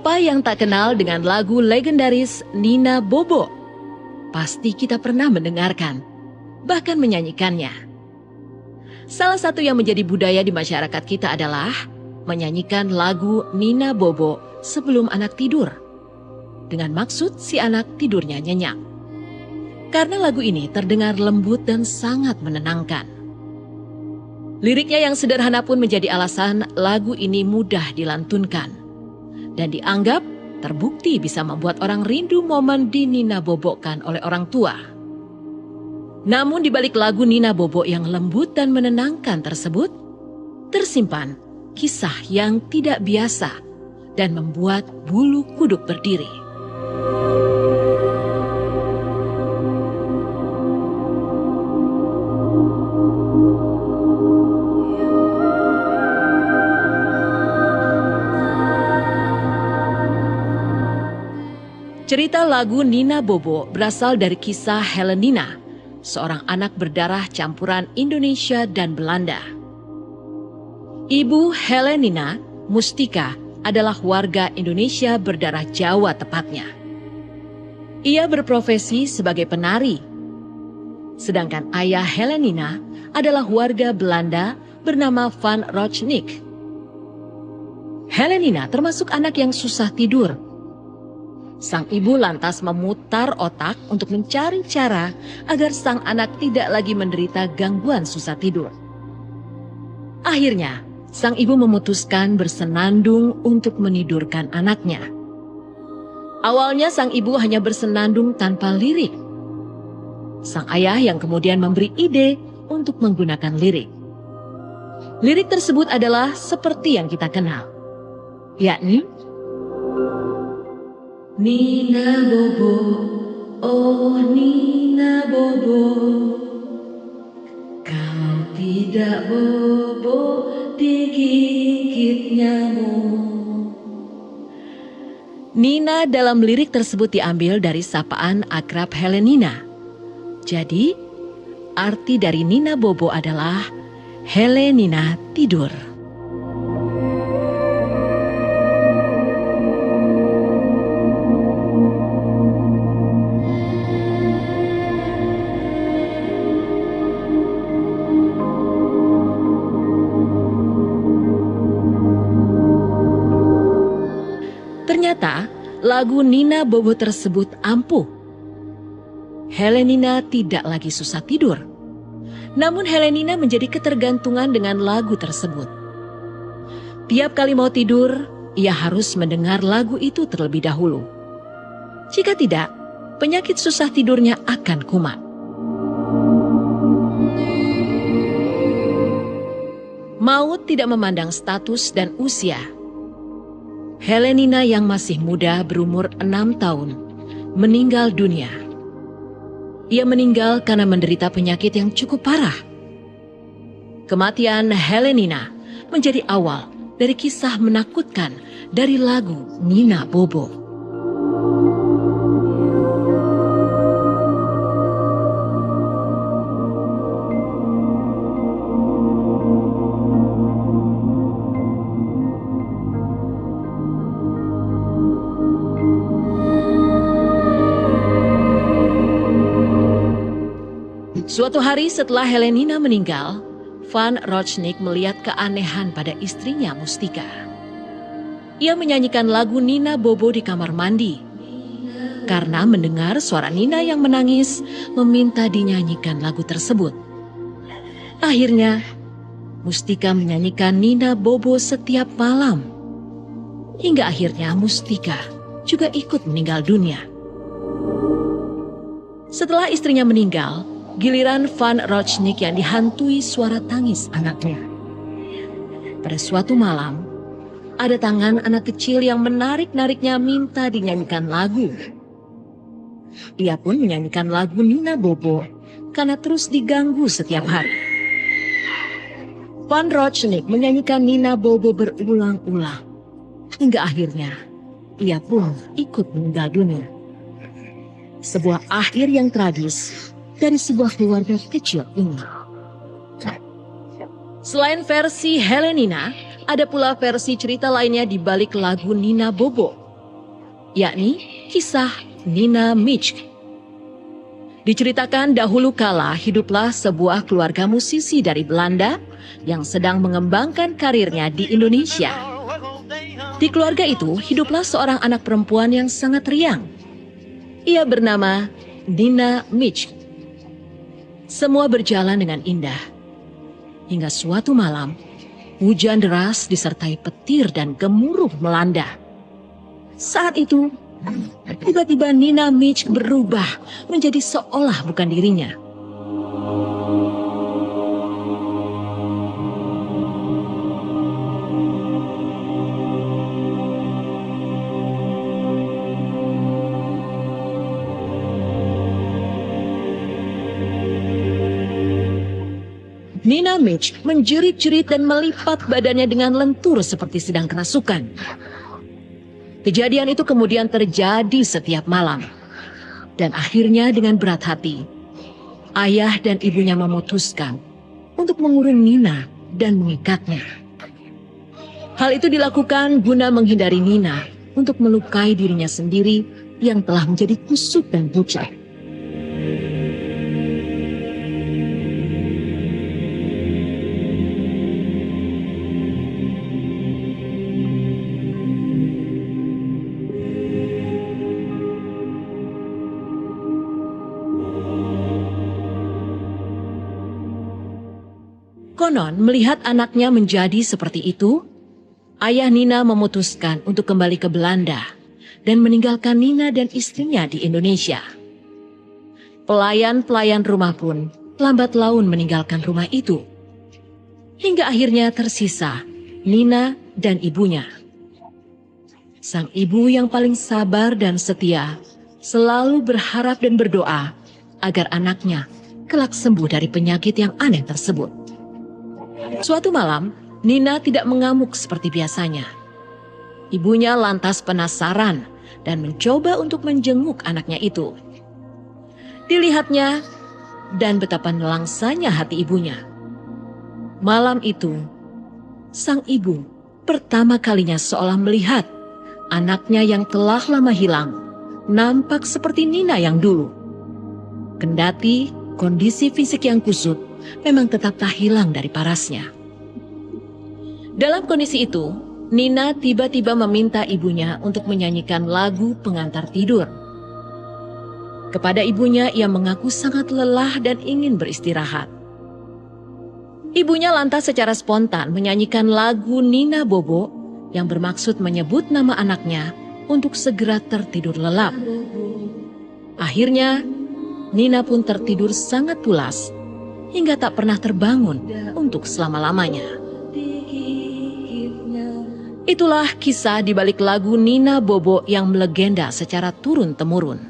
Siapa yang tak kenal dengan lagu legendaris Nina Bobo? Pasti kita pernah mendengarkan, bahkan menyanyikannya. Salah satu yang menjadi budaya di masyarakat kita adalah menyanyikan lagu Nina Bobo sebelum anak tidur, dengan maksud si anak tidurnya nyenyak. Karena lagu ini terdengar lembut dan sangat menenangkan. Liriknya yang sederhana pun menjadi alasan lagu ini mudah dilantunkan dan dianggap terbukti bisa membuat orang rindu momen dinina bobokan oleh orang tua. Namun di balik lagu Nina Bobo yang lembut dan menenangkan tersebut, tersimpan kisah yang tidak biasa dan membuat bulu kuduk berdiri. Cerita lagu Nina Bobo berasal dari kisah Helenina, seorang anak berdarah campuran Indonesia dan Belanda. Ibu Helenina, Mustika, adalah warga Indonesia berdarah Jawa tepatnya. Ia berprofesi sebagai penari. Sedangkan ayah Helenina adalah warga Belanda bernama Van Rochnik. Helenina termasuk anak yang susah tidur. Sang ibu lantas memutar otak untuk mencari cara agar sang anak tidak lagi menderita gangguan susah tidur. Akhirnya, sang ibu memutuskan bersenandung untuk menidurkan anaknya. Awalnya sang ibu hanya bersenandung tanpa lirik. Sang ayah yang kemudian memberi ide untuk menggunakan lirik. Lirik tersebut adalah seperti yang kita kenal, yakni Nina Bobo, oh Nina Bobo, kau tidak bobo digigit nyamuk. Nina dalam lirik tersebut diambil dari sapaan akrab Helenina. Jadi, arti dari Nina Bobo adalah Helenina tidur. Ternyata lagu Nina Bobo tersebut ampuh. Helenina tidak lagi susah tidur. Namun Helenina menjadi ketergantungan dengan lagu tersebut. Tiap kali mau tidur, ia harus mendengar lagu itu terlebih dahulu. Jika tidak, penyakit susah tidurnya akan kumat. Maut tidak memandang status dan usia. Helenina yang masih muda berumur 6 tahun meninggal dunia. Ia meninggal karena menderita penyakit yang cukup parah. Kematian Helenina menjadi awal dari kisah menakutkan dari lagu Nina Bobo. Suatu hari setelah Helenina meninggal, Van Rochnik melihat keanehan pada istrinya Mustika. Ia menyanyikan lagu Nina Bobo di kamar mandi. Karena mendengar suara Nina yang menangis, meminta dinyanyikan lagu tersebut. Akhirnya, Mustika menyanyikan Nina Bobo setiap malam. Hingga akhirnya Mustika juga ikut meninggal dunia. Setelah istrinya meninggal, giliran Van Rochnik yang dihantui suara tangis anaknya. Pada suatu malam, ada tangan anak kecil yang menarik-nariknya minta dinyanyikan lagu. Ia pun menyanyikan lagu Nina Bobo karena terus diganggu setiap hari. Van Rochnik menyanyikan Nina Bobo berulang-ulang. Hingga akhirnya, ia pun ikut meninggal dunia. Sebuah akhir yang tragis dari sebuah keluarga kecil ini. Selain versi Helenina, ada pula versi cerita lainnya di balik lagu Nina Bobo. yakni kisah Nina Misch. Diceritakan dahulu kala hiduplah sebuah keluarga musisi dari Belanda yang sedang mengembangkan karirnya di Indonesia. Di keluarga itu hiduplah seorang anak perempuan yang sangat riang. Ia bernama Nina Misch. Semua berjalan dengan indah. Hingga suatu malam, hujan deras disertai petir dan gemuruh melanda. Saat itu, tiba-tiba Nina Misch berubah menjadi seolah bukan dirinya. Nina Misch menjerit-jerit dan melipat badannya dengan lentur seperti sedang kerasukan. Kejadian itu kemudian terjadi setiap malam. Dan akhirnya dengan berat hati, ayah dan ibunya memutuskan untuk mengurung Nina dan mengikatnya. Hal itu dilakukan guna menghindari Nina untuk melukai dirinya sendiri yang telah menjadi kusut dan pucat. Konon melihat anaknya menjadi seperti itu, ayah Nina memutuskan untuk kembali ke Belanda dan meninggalkan Nina dan istrinya di Indonesia. Pelayan-pelayan rumah pun lambat laun meninggalkan rumah itu. Hingga akhirnya tersisa Nina dan ibunya. Sang ibu yang paling sabar dan setia selalu berharap dan berdoa agar anaknya kelak sembuh dari penyakit yang aneh tersebut. Suatu malam, Nina tidak mengamuk seperti biasanya. Ibunya lantas penasaran dan mencoba untuk menjenguk anaknya itu. Dilihatnya dan betapa nelangsanya hati ibunya. Malam itu, sang ibu pertama kalinya seolah melihat anaknya yang telah lama hilang nampak seperti Nina yang dulu. Kendati kondisi fisik yang kusut memang tetap tak hilang dari parasnya. Dalam kondisi itu, Nina tiba-tiba meminta ibunya untuk menyanyikan lagu pengantar tidur. Kepada ibunya, ia mengaku sangat lelah dan ingin beristirahat. Ibunya lantas secara spontan menyanyikan lagu Nina Bobo yang bermaksud menyebut nama anaknya untuk segera tertidur lelap. Akhirnya, Nina pun tertidur sangat pulas hingga tak pernah terbangun untuk selama-lamanya. Itulah kisah di balik lagu Nina Bobo yang melegenda secara turun-temurun.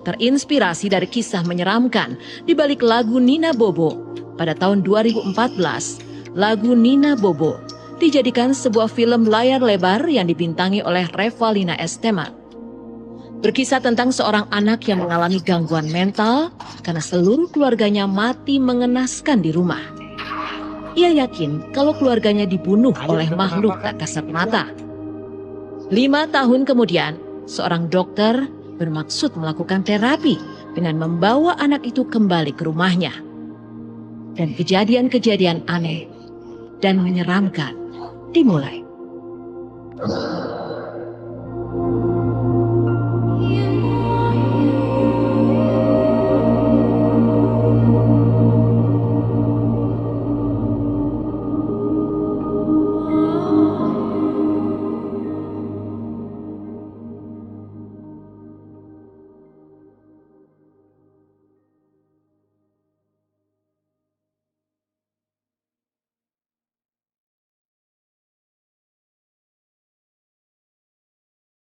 Terinspirasi dari kisah menyeramkan di balik lagu Nina Bobo, pada tahun 2014, lagu Nina Bobo dijadikan sebuah film layar lebar yang dibintangi oleh Revalina S. Temat. Berkisah tentang seorang anak yang mengalami gangguan mental karena seluruh keluarganya mati mengenaskan di rumah. Ia yakin kalau keluarganya dibunuh oleh makhluk tak kasat mata. 5 tahun kemudian, seorang dokter bermaksud melakukan terapi dengan membawa anak itu kembali ke rumahnya. Dan kejadian-kejadian aneh dan menyeramkan dimulai.